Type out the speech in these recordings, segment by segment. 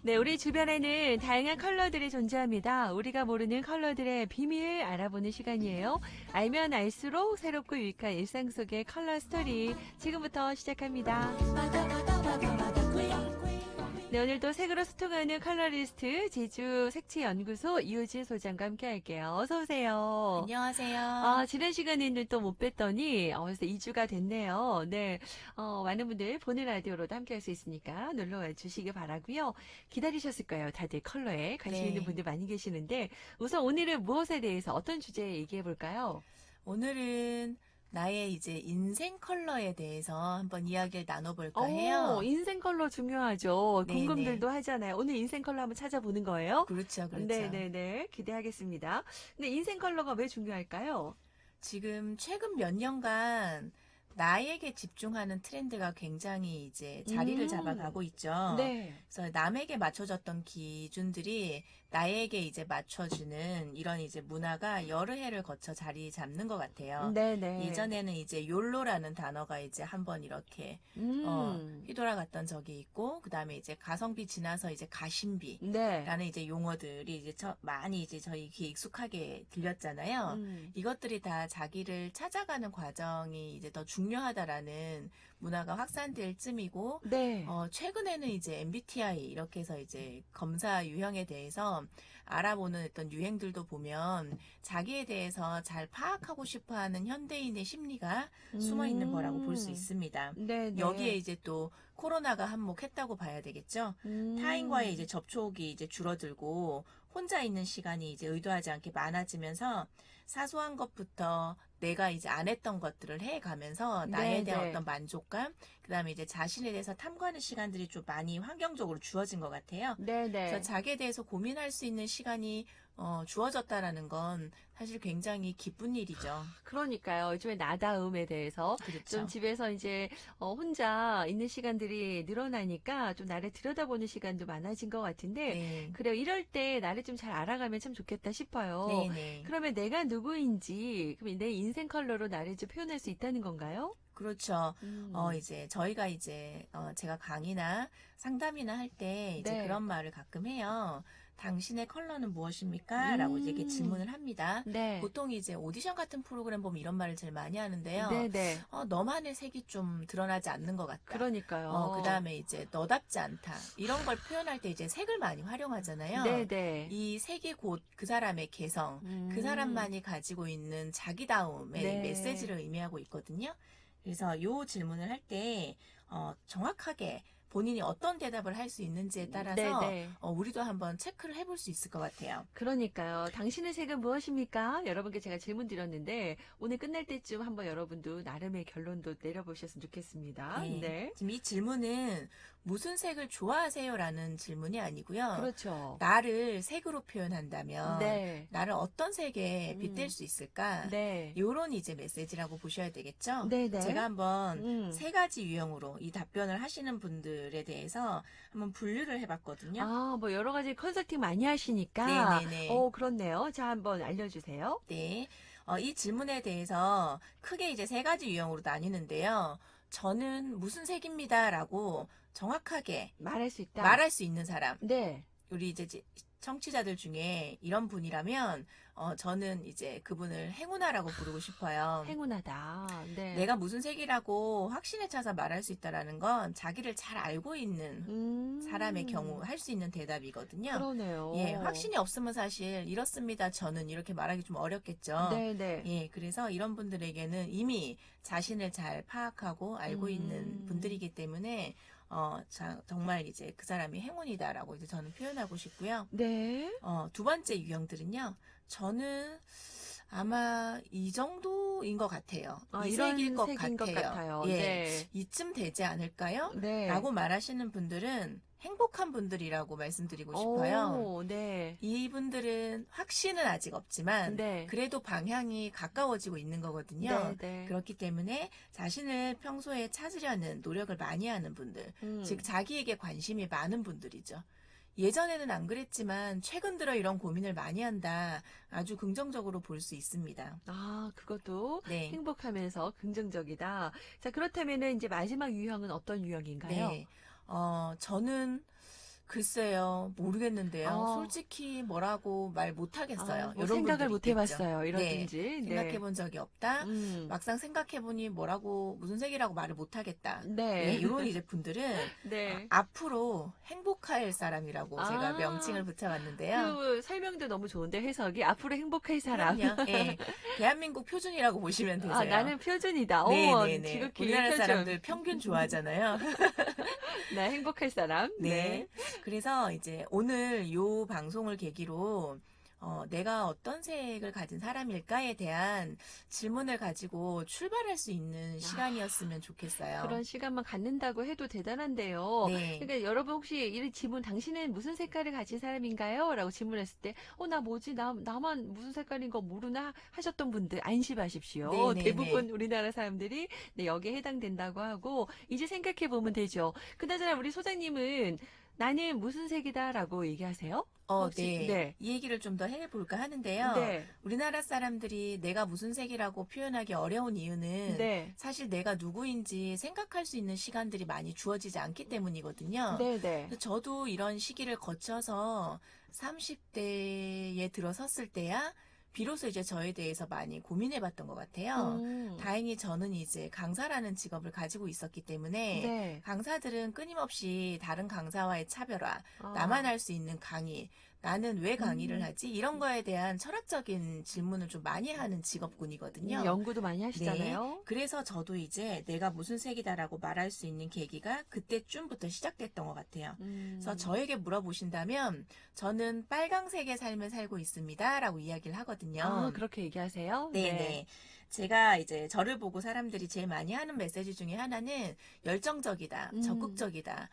네, 우리 주변에는 다양한 컬러들이 존재합니다. 우리가 모르는 컬러들의 비밀 알아보는 시간이에요. 알면 알수록 새롭고 유익한 일상 속의 컬러 스토리 지금부터 시작합니다. 네, 오늘도 색으로 소통하는 컬러리스트 제주색채연구소 이효진 소장과 함께 할게요. 어서 오세요. 안녕하세요. 지난 시간에는 또 못 뵀더니 벌써 2주가 됐네요. 네, 많은 분들 보는 라디오로도 함께 할 수 있으니까 놀러와 주시기 바라고요. 기다리셨을 거예요. 다들 컬러에 관심 있는 분들 많이 계시는데 우선 오늘은 무엇에 대해서 어떤 주제 얘기해 볼까요? 오늘은 나의 이제 인생 컬러에 대해서 한번 이야기를 나눠볼까 해요. 인생 컬러 중요하죠. 네네. 궁금들도 하잖아요. 오늘 인생 컬러 한번 찾아보는 거예요? 그렇죠, 그렇죠. 네네네. 기대하겠습니다. 근데 인생 컬러가 왜 중요할까요? 지금 최근 몇 년간 나에게 집중하는 트렌드가 굉장히 이제 자리를 잡아가고 있죠. 네. 그래서 남에게 맞춰졌던 기준들이 나에게 이제 맞춰주는 이런 이제 문화가 여러 해를 거쳐 자리 잡는 것 같아요. 네네. 예전에는 이제 욜로라는 단어가 이제 한번 이렇게 휘돌아갔던 적이 있고, 그 다음에 이제 가성비 지나서 이제 가심비라는 네. 이제 용어들이 이제 많이 이제 저희 귀에 익숙하게 들렸잖아요. 이것들이 다 자기를 찾아가는 과정이 이제 더 중요하다라는 문화가 확산될 쯤이고, 네. 최근에는 이제 MBTI 이렇게 해서 이제 검사 유형에 대해서 알아보는 어떤 유행들도 보면 자기에 대해서 잘 파악하고 싶어 하는 현대인의 심리가 숨어 있는 거라고 볼 수 있습니다. 네네. 여기에 이제 또 코로나가 한몫했다고 봐야 되겠죠. 타인과의 이제 접촉이 이제 줄어들고 혼자 있는 시간이 이제 의도하지 않게 많아지면서 사소한 것부터 내가 이제 안 했던 것들을 해가면서 나에 대한 어떤 만족감, 그 다음에 이제 자신에 대해서 탐구하는 시간들이 좀 많이 환경적으로 주어진 것 같아요. 네네. 그래서 자기에 대해서 고민할 수 있는 시간이 주어졌다라는 건 사실 굉장히 기쁜 일이죠. 그러니까요. 요즘에 나다움에 대해서 그렇죠. 좀 집에서 이제 혼자 있는 시간들이 늘어나니까 좀 나를 들여다보는 시간도 많아진 것 같은데 네. 그래요. 이럴 때 나를 좀 잘 알아가면 참 좋겠다 싶어요. 네네. 그러면 내가 누구인지 그럼 내 인생 컬러로 나를 좀 표현할 수 있다는 건가요? 그렇죠. 이제 저희가 이제 제가 강의나 상담이나 할 때 이제 네. 그런 말을 가끔 해요. 당신의 컬러는 무엇입니까? 라고 이제 이렇게 질문을 합니다. 네. 보통 이제 오디션 같은 프로그램 보면 이런 말을 제일 많이 하는데요. 네네. 너만의 색이 좀 드러나지 않는 것 같다. 그러니까요. 그 다음에 이제 너답지 않다. 이런 걸 표현할 때 이제 색을 많이 활용하잖아요. 네네. 이 색이 곧 그 사람의 개성, 그 사람만이 가지고 있는 자기다움의 네. 메시지를 의미하고 있거든요. 그래서 요 질문을 할 때 정확하게 본인이 어떤 대답을 할 수 있는지에 따라서 네네. 우리도 한번 체크를 해볼 수 있을 것 같아요. 그러니까요. 당신의 색은 무엇입니까? 여러분께 제가 질문 드렸는데 오늘 끝날 때쯤 한번 여러분도 나름의 결론도 내려보셨으면 좋겠습니다. 네. 네. 지금 이 질문은 무슨 색을 좋아하세요? 라는 질문이 아니고요. 그렇죠. 나를 색으로 표현한다면 네. 나를 어떤 색에 빗댈 수 있을까? 네. 요런 이제 메시지라고 보셔야 되겠죠? 네네. 제가 한번 세 가지 유형으로 이 답변을 하시는 분들에 대해서 한번 분류를 해봤거든요. 뭐 여러 가지 컨설팅 많이 하시니까. 네네네. 그렇네요. 자, 한번 알려주세요. 네. 이 질문에 대해서 크게 이제 세 가지 유형으로 나뉘는데요. 저는 무슨 색입니다. 라고 정확하게 말할 수 있다. 말할 수 있는 사람. 네. 우리 이제 청취자들 중에 이런 분이라면 저는 이제 그분을 행운아라고 부르고 싶어요. 행운하다. 네. 내가 무슨 색이라고 확신에 차서 말할 수 있다라는 건 자기를 잘 알고 있는 사람의 경우 할 수 있는 대답이거든요. 그러네요. 예, 확신이 없으면 사실 이렇습니다. 저는 이렇게 말하기 좀 어렵겠죠. 네네. 예, 그래서 이런 분들에게는 이미 자신을 잘 파악하고 알고 있는 분들이기 때문에 정말 이제 그 사람이 행운이다라고 이제 저는 표현하고 싶고요. 네. 두 번째 유형들은요. 저는 아마 이 정도인 것 같아요. 이 이런 색일 것 색인 것 같아요. 같아요. 예, 네. 이쯤 되지 않을까요? 네. 라고 말하시는 분들은 행복한 분들이라고 말씀드리고 싶어요. 네. 이분들은 확신은 아직 없지만 네. 그래도 방향이 가까워지고 있는 거거든요. 네. 그렇기 때문에 자신을 평소에 찾으려는 노력을 많이 하는 분들, 즉 자기에게 관심이 많은 분들이죠. 예전에는 안 그랬지만 최근 들어 이런 고민을 많이 한다. 아주 긍정적으로 볼 수 있습니다. 아, 그것도 네. 행복하면서 긍정적이다. 자, 그렇다면은 이제 마지막 유형은 어떤 유형인가요? 네. 저는 글쎄요, 모르겠는데요. 어, 솔직히 뭐라고 말 못하겠어요. 뭐 이런 생각을 분들 못 있겠죠. 해봤어요. 네. 이러든지. 생각해 네. 본 적이 없다. 음, 막상 생각해보니 뭐라고, 무슨 색이라고 말을 못하겠다. 네, 네. 이런 이제 분들은 네. 앞으로 행복할 사람이라고 제가 아, 명칭을 붙여봤는데요. 그 설명도 너무 좋은데 해석이 앞으로 행복할 사람. 그럼요. 예. 대한민국 표준이라고 보시면 아, 되세요. 나는 표준이다. 네네네. 지극히 우리나라 표준. 사람들 평균 좋아하잖아요. 나 행복할 사람. 네. 네. 그래서 이제 오늘 요 방송을 계기로 내가 어떤 색을 가진 사람일까에 대한 질문을 가지고 출발할 수 있는 아, 시간이었으면 좋겠어요. 그런 시간만 갖는다고 해도 대단한데요. 네. 그러니까 여러분 혹시 이런 질문, 당신은 무슨 색깔을 가진 사람인가요? 라고 질문했을 때, 나 뭐지? 나만 무슨 색깔인 거 모르나? 하셨던 분들 안심하십시오. 네네네. 대부분 우리나라 사람들이 네, 여기에 해당된다고 하고, 이제 생각해 보면 되죠. 그나저나 우리 소장님은 나는 무슨 색이다 라고 얘기하세요? 혹시, 네. 네. 이 얘기를 좀 더 해볼까 하는데요. 네. 우리나라 사람들이 내가 무슨 색이라고 표현하기 어려운 이유는 네. 사실 내가 누구인지 생각할 수 있는 시간들이 많이 주어지지 않기 때문이거든요. 네, 네. 그래서 저도 이런 시기를 거쳐서 30대에 들어섰을 때야 비로소 이제 저에 대해서 많이 고민해 봤던 것 같아요. 음, 다행히 저는 이제 강사라는 직업을 가지고 있었기 때문에 네. 강사들은 끊임없이 다른 강사와의 차별화, 나만 아, 할 수 있는 강의, 나는 왜 강의를 음. 하지? 이런 거에 대한 철학적인 질문을 좀 많이 하는 직업군이거든요. 연구도 많이 네. 하시잖아요. 그래서 저도 이제 내가 무슨 색이다라고 말할 수 있는 계기가 그때쯤부터 시작됐던 것 같아요. 그래서 음. 저에게 물어보신다면 저는 빨강색의 삶을 살고 있습니다라고 이야기를 아, 하거든요. 그렇게 얘기하세요? 네. 네네. 제가 이제 저를 보고 사람들이 제일 많이 하는 메시지 중에 하나는 열정적이다, 음. 적극적이다,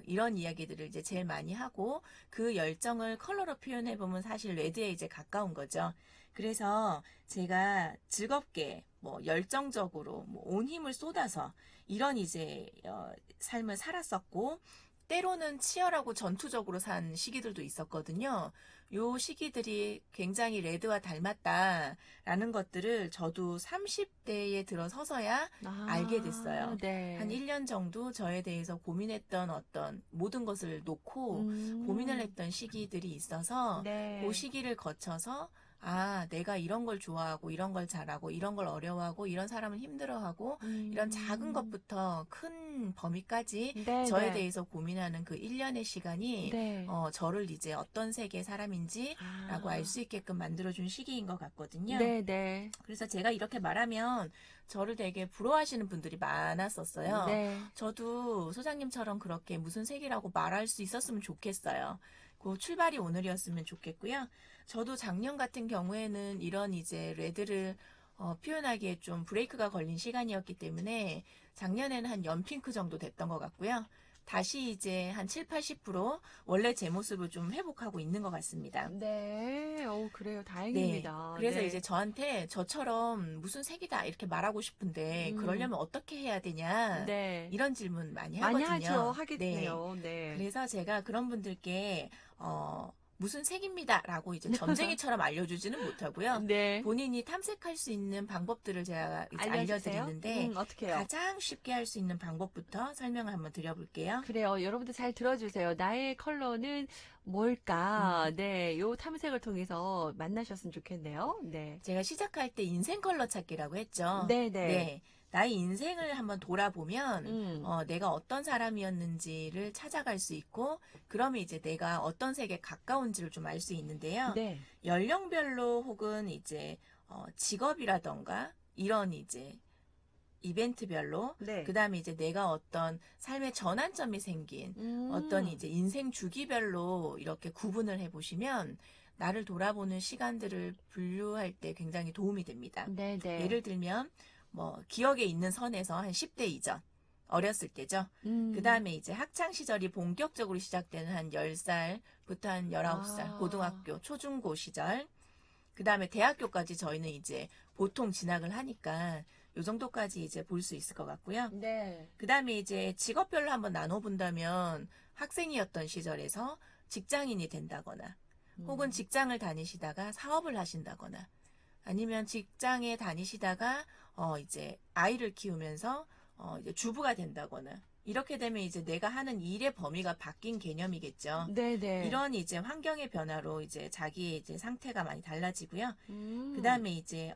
이런 이야기들을 이제 제일 많이 하고 그 열정을 컬러로 표현해보면 사실 레드에 이제 가까운 거죠. 그래서 제가 즐겁게 뭐 열정적으로 뭐 온 힘을 쏟아서 이런 이제 삶을 살았었고 때로는 치열하고 전투적으로 산 시기들도 있었거든요. 요 시기들이 굉장히 레드와 닮았다라는 것들을 저도 30대에 들어서서야 알게 아, 됐어요. 한 네. 1년 정도 저에 대해서 고민했던 어떤 모든 것을 놓고 고민을 음. 했던 시기들이 있어서 그 네. 시기를 거쳐서 내가 이런 걸 좋아하고 이런 걸 잘하고 이런 걸 어려워하고 이런 사람을 힘들어하고 이런 작은 음. 것부터 큰 범위까지 네, 저에 네. 대해서 고민하는 그 1년의 시간이 네. 저를 이제 어떤 세계의 사람인지라고 알 아. 수 있게끔 만들어준 시기인 것 같거든요. 네, 네. 그래서 제가 이렇게 말하면 저를 되게 부러워하시는 분들이 많았었어요. 네. 저도 소장님처럼 그렇게 무슨 색이라고 말할 수 있었으면 좋겠어요. 그 출발이 오늘이었으면 좋겠고요. 저도 작년 같은 경우에는 이런 이제 레드를 표현하기에 좀 브레이크가 걸린 시간이었기 때문에 작년에는 한 연핑크 정도 됐던 것 같고요. 다시 이제 한 7, 80% 원래 제 모습을 좀 회복하고 있는 것 같습니다. 네. 그래요. 네. 다행입니다. 그래서 이제 네. 저한테 저처럼 무슨 색이다 이렇게 말하고 싶은데 음. 그러려면 어떻게 해야 되냐 네. 이런 질문 많이 많이 하죠. 하거든요. 네. 하겠네요. 네. 그래서 제가 그런 분들께 무슨 색입니다라고 이제 점쟁이처럼 알려주지는 못하고요. 네. 본인이 탐색할 수 있는 방법들을 제가 이제 알려주세요. 알려드리는데 어떻게요? 가장 쉽게 할 수 있는 방법부터 설명을 한번 드려볼게요. 그래요. 여러분들 잘 들어주세요. 나의 컬러는 뭘까? 음, 네. 요 탐색을 통해서 만나셨으면 좋겠네요. 네. 제가 시작할 때 인생 컬러 찾기라고 했죠. 네네. 네. 나의 인생을 한번 돌아보면, 음. 내가 어떤 사람이었는지를 찾아갈 수 있고, 그러면 이제 내가 어떤 색에 가까운지를 좀 알 수 있는데요. 네. 연령별로 혹은 이제, 직업이라던가, 이런 이제, 이벤트별로, 네. 그 다음에 이제 내가 어떤 삶의 전환점이 생긴 어떤 음. 이제 인생 주기별로 이렇게 구분을 해보시면, 나를 돌아보는 시간들을 분류할 때 굉장히 도움이 됩니다. 네네. 예를 들면 뭐 기억에 있는 선에서 한 10대 이전 어렸을 때죠. 그 음. 다음에 이제 학창 시절이 본격적으로 시작되는 한 10살부터 한 19살 아. 고등학교 초중고 시절 그 다음에 대학교까지 저희는 이제 보통 진학을 하니까 요 정도까지 이제 볼 수 있을 것 같고요. 네. 그 다음에 이제 직업별로 한번 나눠본다면 학생이었던 시절에서 직장인이 된다거나 혹은 직장을 다니시다가 사업을 하신다거나 아니면 직장에 다니시다가 이제 아이를 키우면서 이제 주부가 된다거나 이렇게 되면 이제 내가 하는 일의 범위가 바뀐 개념이겠죠. 네네. 이런 이제 환경의 변화로 이제 자기의 이제 상태가 많이 달라지고요. 그 음. 다음에 이제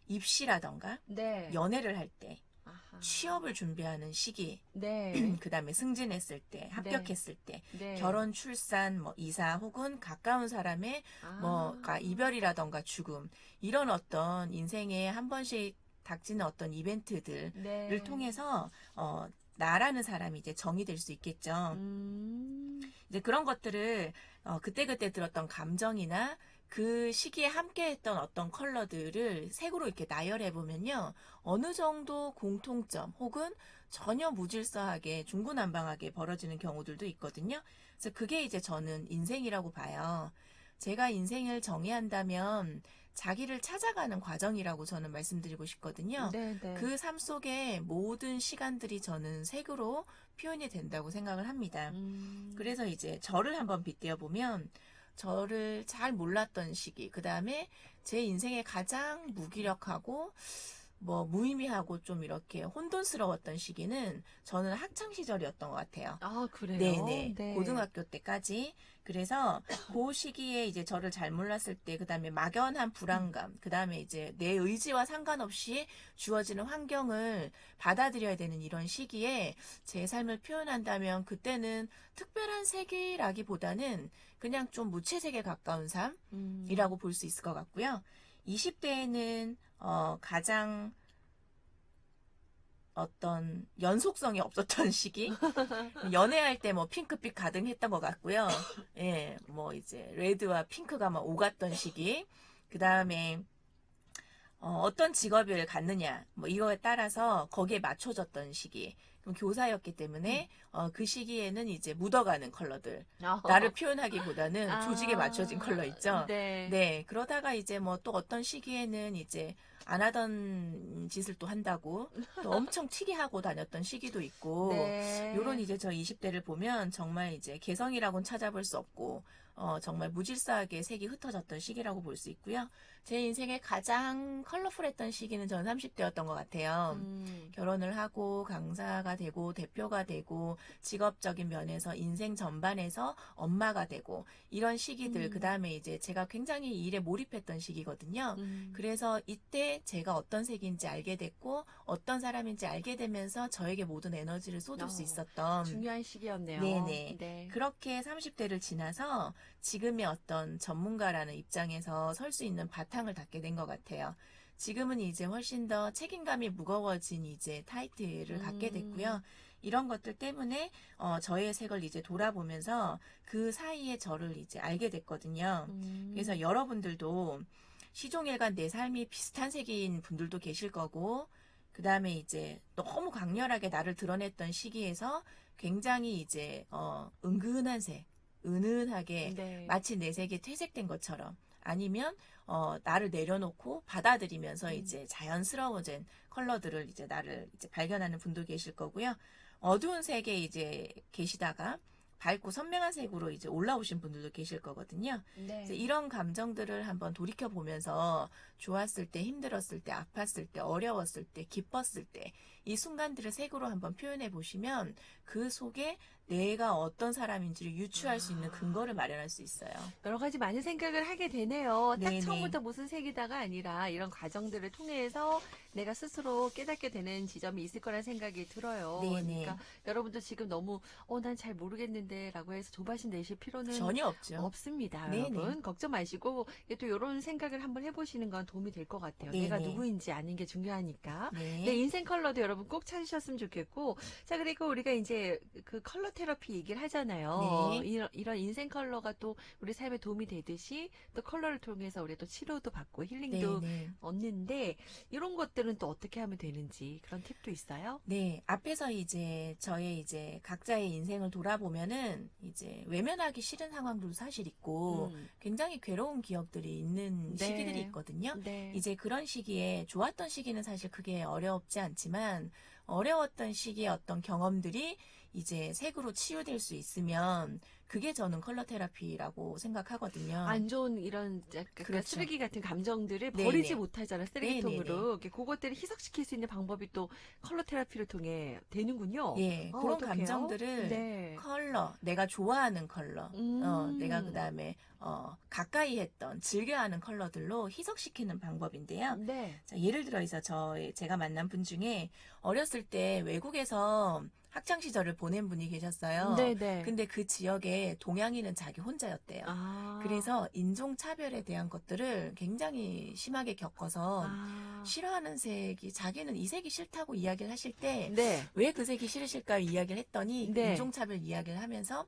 입시라던가 네. 연애를 할 때, 아하. 취업을 준비하는 시기, 네. 그 다음에 승진했을 때, 네. 합격했을 때, 네. 결혼, 출산, 뭐 이사 혹은 가까운 사람의 아. 뭐가 이별이라던가 죽음 이런 어떤 인생에 한 번씩 닥치는 어떤 이벤트들을 네. 통해서 나라는 사람이 이제 정의될 수 있겠죠. 음. 이제 그런 것들을 그때그때 들었던 감정이나 그 시기에 함께했던 어떤 컬러들을 색으로 이렇게 나열해 보면요. 어느 정도 공통점 혹은 전혀 무질서하게 중구난방하게 벌어지는 경우들도 있거든요. 그래서 그게 이제 저는 인생이라고 봐요. 제가 인생을 정의한다면 자기를 찾아가는 과정이라고 저는 말씀드리고 싶거든요. 네네. 그 삶 속의 모든 시간들이 저는 색으로 표현이 된다고 생각을 합니다. 음. 그래서 이제 저를 한번 빗대어 보면 저를 잘 몰랐던 시기, 그 다음에 제 인생에 가장 무기력하고 뭐 무의미하고 좀 이렇게 혼돈스러웠던 시기는 저는 학창 시절이었던 것 같아요. 아, 그래요? 네네. 네. 고등학교 때까지. 그래서 그 시기에 이제 저를 잘 몰랐을 때, 그 다음에 막연한 불안감, 그 다음에 이제 내 의지와 상관없이 주어지는 환경을 받아들여야 되는 이런 시기에 제 삶을 표현한다면 그때는 특별한 세계라기보다는 그냥 좀 무채색에 가까운 음. 삶이라고 볼 수 있을 것 같고요. 20대에는 가장 어떤 연속성이 없었던 시기? 연애할 때 뭐 핑크빛 가등했던 것 같고요. 예, 뭐 이제 레드와 핑크가 막 오갔던 시기. 그 다음에 어떤 직업을 갖느냐, 뭐 이거에 따라서 거기에 맞춰졌던 시기. 그럼 교사였기 때문에 그 시기에는 이제 묻어가는 컬러들. 나를 표현하기보다는 조직에 맞춰진 아, 컬러 있죠. 네. 네, 그러다가 이제 뭐 또 어떤 시기에는 이제 안 하던 짓을 또 한다고 또 엄청 튀게 하고 다녔던 시기도 있고, 요런 네. 이제 저 20대를 보면 정말 이제 개성이라고는 찾아볼 수 없고, 정말 무질서하게 색이 흩어졌던 시기라고 볼 수 있고요. 제 인생의 가장 컬러풀했던 시기는 전 30대였던 것 같아요. 음. 결혼을 하고 강사가 되고 대표가 되고 직업적인 면에서 인생 전반에서 엄마가 되고 이런 시기들, 그 음. 다음에 이제 제가 굉장히 일에 몰입했던 시기거든요. 음. 그래서 이때 제가 어떤 색인지 알게 됐고 어떤 사람인지 알게 되면서 저에게 모든 에너지를 쏟을 수 있었던, 중요한 시기였네요. 네네. 네. 그렇게 30대를 지나서 지금의 어떤 전문가라는 입장에서 설 수 있는 바탕을 닫게 된 것 같아요. 지금은 이제 훨씬 더 책임감이 무거워진 이제 타이틀을 갖게 됐고요. 음. 이런 것들 때문에 저의 색을 이제 돌아보면서 그 사이에 저를 이제 알게 됐거든요. 그래서 음. 여러분들도 시종일관 내 삶이 비슷한 색인 분들도 계실 거고, 그 다음에 이제 너무 강렬하게 나를 드러냈던 시기에서 굉장히 이제 은근한 색, 은은하게 네. 마치 내 색이 퇴색된 것처럼, 아니면 나를 내려놓고 받아들이면서 음. 이제 자연스러워진 컬러들을 이제 나를 이제 발견하는 분도 계실 거고요. 어두운 색에 이제 계시다가 밝고 선명한 색으로 이제 올라오신 분들도 계실 거거든요. 그래서 네. 이런 감정들을 한번 돌이켜 보면서 좋았을 때, 힘들었을 때, 아팠을 때, 어려웠을 때, 기뻤을 때, 이 순간들을 색으로 한번 표현해 보시면 그 속에 내가 어떤 사람인지를 유추할 수 있는 아. 근거를 마련할 수 있어요. 여러 가지 많은 생각을 하게 되네요. 딱 네네. 처음부터 무슨 색이다가 아니라 이런 과정들을 통해서 내가 스스로 깨닫게 되는 지점이 있을 거란 생각이 들어요. 그러니까 네네. 여러분도 지금 너무 난 잘 모르겠는데 라고 해서 조바심 내실 필요는 전혀 없죠. 없습니다, 네네. 여러분. 걱정 마시고 이게 또 이런 생각을 한번 해보시는 건 도움이 될 것 같아요. 내가 네네. 누구인지 아는 게 중요하니까. 내 네. 인생 컬러도 여러분 꼭 찾으셨으면 좋겠고, 자, 그리고 우리가 이제 그 컬러 테라피 얘기를 하잖아요. 네. 이런 인생 컬러가 또 우리 삶에 도움이 되듯이 또 컬러를 통해서 우리 또 치료도 받고 힐링도 네네. 얻는데, 이런 것들은 또 어떻게 하면 되는지 그런 팁도 있어요? 네, 앞에서 이제 저의 이제 각자의 인생을 돌아보면은 이제 외면하기 싫은 상황들도 사실 있고 음. 굉장히 괴로운 기억들이 있는 시기들이 네. 있거든요. 네. 이제 그런 시기에 좋았던 시기는 사실 그게 어렵지 않지만 어려웠던 시기의 어떤 경험들이 이제 색으로 치유될 수 있으면 그게 저는 컬러 테라피라고 생각하거든요. 안 좋은 이런 약간 그렇죠. 쓰레기 같은 감정들을 네네. 버리지 못하잖아, 네네네. 쓰레기통으로. 이렇게 그것들을 희석시킬 수 있는 방법이 또 컬러 테라피를 통해 되는군요. 예, 그런 어떡해요? 감정들을 네. 컬러, 내가 좋아하는 컬러, 내가 그 다음에 가까이 했던, 즐겨하는 컬러들로 희석시키는 방법인데요. 네. 자, 예를 들어서 제가 만난 분 중에 어렸을 때 외국에서 학창 시절을 보낸 분이 계셨어요. 네네. 근데 그 지역에 동양인은 자기 혼자였대요. 아. 그래서 인종차별에 대한 것들을 굉장히 심하게 겪어서 아. 싫어하는 색이 자기는 이 색이 싫다고 이야기를 하실 때 네. 왜 그 색이 싫으실까요? 이야기를 했더니 네. 인종차별 이야기를 하면서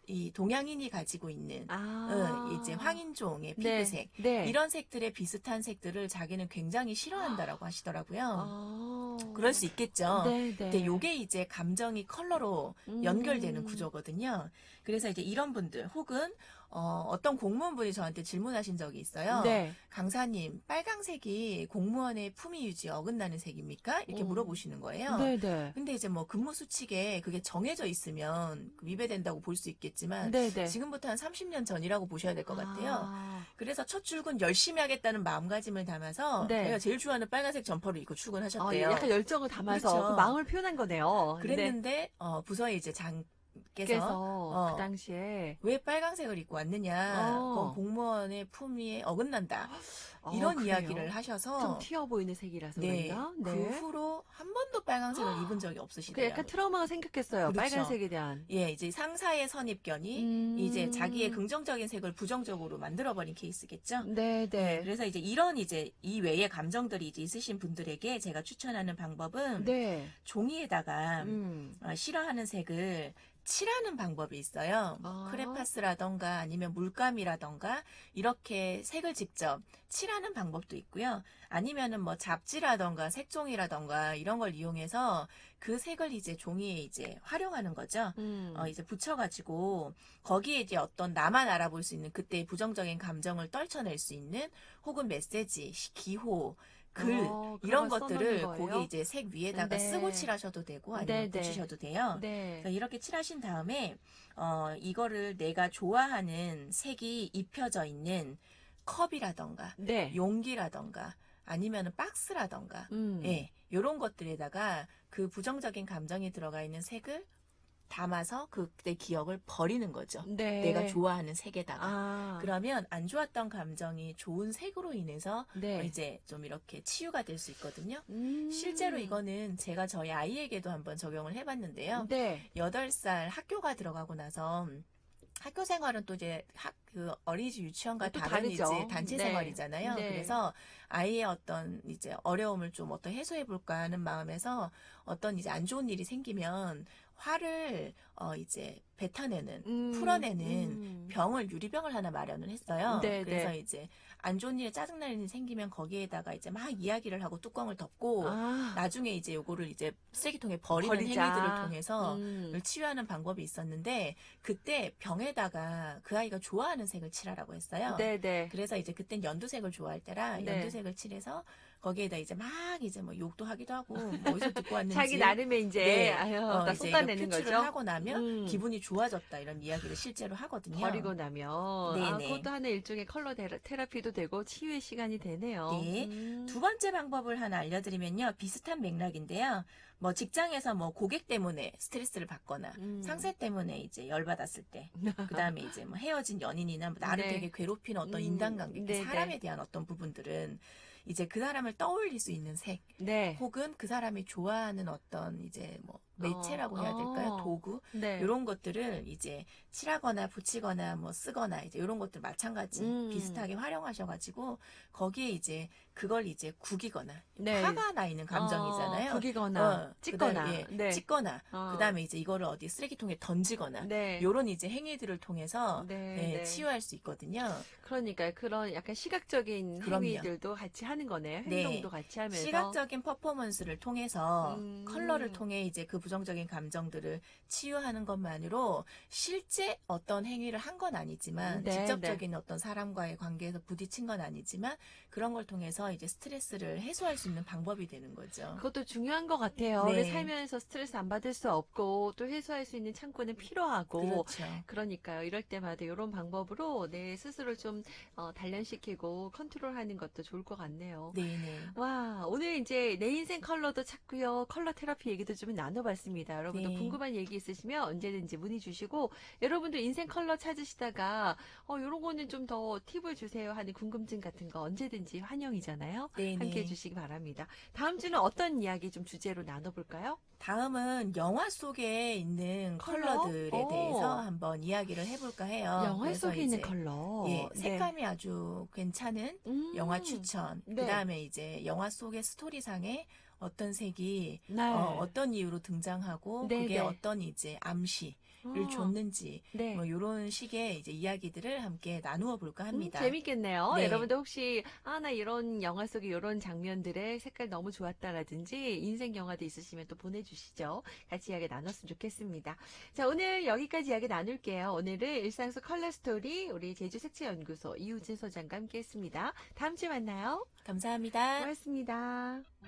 이 동양인이 가지고 있는 이제 아. 황인종의 네. 피부색 네. 이런 색들의 비슷한 색들을 자기는 굉장히 싫어한다라고 하시더라고요. 아. 그럴 수 있겠죠. 네, 근데 네. 요게 이제 감정이 컬러로 연결되는 구조거든요. 그래서 이제 이런 분들 혹은 어떤 공무원분이 저한테 질문하신 적이 있어요. 네. 강사님, 빨강색이 공무원의 품위 유지에 어긋나는 색입니까? 이렇게 물어보시는 거예요. 네네. 근데 이제 뭐 근무 수칙에 그게 정해져 있으면 위배된다고 볼 수 있겠지만 네네. 지금부터 한 30년 전이라고 보셔야 될 것 같아요. 아. 그래서 첫 출근 열심히 하겠다는 마음가짐을 담아서 네. 자기가 제일 좋아하는 빨간색 점퍼를 입고 아, 출근하셨대요. 약간 열정을 담아서 그렇죠. 그 마음을 표현한 거네요. 네. 그랬는데 부서의 이제 장께서 그래서 그 당시에 왜 빨강색을 입고 왔느냐? 그건 어. 공무원의 품위에 어긋난다. 이런 그래요? 이야기를 하셔서 좀 튀어 보이는 색이라서 네, 그런가? 그 후로 한 번도 빨강색을 입은 적이 그 없으시대요. 약간 트라우마가 생겼겠어요. 그렇죠. 빨간색에 대한. 예, 이제 상사의 선입견이 이제 자기의 긍정적인 색을 부정적으로 만들어버린 케이스겠죠. 네네. 네, 그래서 이제 이런 이제 이 외의 감정들이 이제 있으신 분들에게 제가 추천하는 방법은 네. 종이에다가 음. 싫어하는 색을 칠하는 방법이 있어요. 아. 크레파스라던가 아니면 물감이라던가 이렇게 색을 직접 칠하는 방법도 있고요. 아니면은 뭐 잡지라던가 색종이라던가 이런 걸 이용해서 그 색을 이제 종이에 이제 활용하는 거죠. 이제 붙여가지고 거기에 이제 어떤 나만 알아볼 수 있는 그때의 부정적인 감정을 떨쳐낼 수 있는 혹은 메시지, 기호, 글 그런 이런 걸 것들을 써놓는 거기 거예요? 이제 색 위에다가 네. 쓰고 칠하셔도 되고 아니면 네네. 붙이셔도 돼요. 네. 그래서 이렇게 칠하신 다음에 이거를 내가 좋아하는 색이 입혀져 있는 컵이라던가 네. 용기라던가 아니면은 박스라던가 예, 요런 것들에다가 그 부정적인 감정이 들어가 있는 색을 담아서 그때 기억을 버리는 거죠. 네. 내가 좋아하는 색에다가. 아. 그러면 안 좋았던 감정이 좋은 색으로 인해서 네. 이제 좀 이렇게 치유가 될 수 있거든요. 음. 실제로 이거는 제가 저희 아이에게도 한번 적용을 해봤는데요. 네. 8살 학교가 들어가고 나서 학교 생활은 또 이제 그 어린이집 유치원과 또 다른 다르죠. 이제 단체 네. 생활이잖아요. 네. 그래서 아이의 어떤 이제 어려움을 좀 어떤 해소해 볼까 하는 마음에서 어떤 이제 안 좋은 일이 생기면 화를 이제 뱉어내는 풀어내는 병을 유리병을 하나 마련을 했어요. 네, 그래서 네. 이제 안 좋은 일에 짜증나는 일이 생기면 거기에다가 이제 막 이야기를 하고 뚜껑을 덮고 아. 나중에 이제 요거를 이제 쓰레기통에 버리는 버리자. 행위들을 통해서 음. 치유하는 방법이 있었는데 그때 병에다가 그 아이가 좋아하는 색을 칠하라고 했어요. 네네. 그래서 이제 그땐 연두색을 좋아할 때라 네. 연두색을 칠해서 거기에다 이제 막 이제 뭐 욕도 하기도 하고 뭐 어디서 듣고 왔는지 자기 나름의 이제 네. 아유, 다 이제 쏟아내는 표출을 거죠. 하고 나면 기분이 좋아졌다 이런 이야기를 실제로 하거든요. 버리고 나면 네네. 그것도 하나의 일종의 컬러 테라피도 되고 치유의 시간이 되네요. 네. 두 번째 방법을 하나 알려드리면요. 비슷한 맥락인데요. 뭐 직장에서 뭐 고객 때문에 스트레스를 받거나 상사 때문에 이제 열받았을 때, 그 다음에 이제 뭐 헤어진 연인이나 뭐 나를 네. 되게 괴롭히는 어떤 인간관계, 그 네네. 사람에 대한 어떤 부분들은 이제 그 사람을 떠올릴 수 있는 색, 네. 혹은 그 사람이 좋아하는 어떤 이제 뭐 매체라고 해야 될까요? 도구 네. 이런 것들을 이제 칠하거나 붙이거나 뭐 쓰거나 이제 이런 것들 마찬가지 비슷하게 활용하셔가지고 거기에 이제 그걸 이제 구기거나 네. 화가 나 있는 감정이잖아요. 구기거나 찍거나. 그다음에, 네. 찍거나 그다음에 이제 이거를 어디 쓰레기통에 던지거나 네. 요런 이제 행위들을 통해서 네. 치유할 수 있거든요. 그러니까 그런 약간 시각적인 그럼요. 행위들도 같이 하는 거네요. 네. 행동도 같이 하면서. 시각적인 퍼포먼스를 통해서 컬러를 통해 이제 그 부정적인 감정들을 치유하는 것만으로 실제 어떤 행위를 한 건 아니지만 네, 직접적인 어떤 사람과의 관계에서 부딪힌 건 아니지만 그런 걸 통해서 이제 스트레스를 해소할 수 있는 방법이 되는 거죠. 그것도 중요한 것 같아요. 우리 네. 살면서 스트레스 안 받을 수 없고 또 해소할 수 있는 창구는 필요하고 그렇죠. 그러니까요. 이럴 때마다 이런 방법으로 내 스스로 좀 단련시키고 컨트롤하는 것도 좋을 것 같네요. 네네. 와, 오늘 이제 내 인생 컬러도 찾고요. 컬러 테라피 얘기도 좀 나눠봤습니다. 여러분도 네. 궁금한 얘기 있으시면 언제든지 문의 주시고 여러분도 인생 컬러 찾으시다가 이런 거는 좀 더 팁을 주세요 하는 궁금증 같은 거 언제든지 환영이잖아요. 네네. 함께 해주시기 바랍니다. 다음 주는 어떤 이야기 좀 주제로 나눠볼까요? 다음은 영화 속에 있는 컬러? 컬러들에 대해서 한번 이야기를 해볼까 해요. 영화 그래서 속에 있는 이제 컬러. 예, 네. 색감이 아주 괜찮은 영화 추천. 네. 그다음에 이제 영화 속의 스토리상에 어떤 색이 네. 어떤 이유로 등장하고 네, 그게 네. 어떤 이제 암시를 줬는지 네. 뭐 이런 식의 이제 이야기들을 함께 나누어 볼까 합니다. 재밌겠네요. 네. 여러분도 혹시 나 이런 영화 속의 이런 장면들의 색깔 너무 좋았다라든지 인생 영화도 있으시면 또 보내주시죠. 같이 이야기 나눴으면 좋겠습니다. 자, 오늘 여기까지 이야기 나눌게요. 오늘은 일상 속 컬러 스토리 우리 제주색채연구소 이우진 소장과 함께했습니다. 다음 주에 만나요. 감사합니다. 고맙습니다.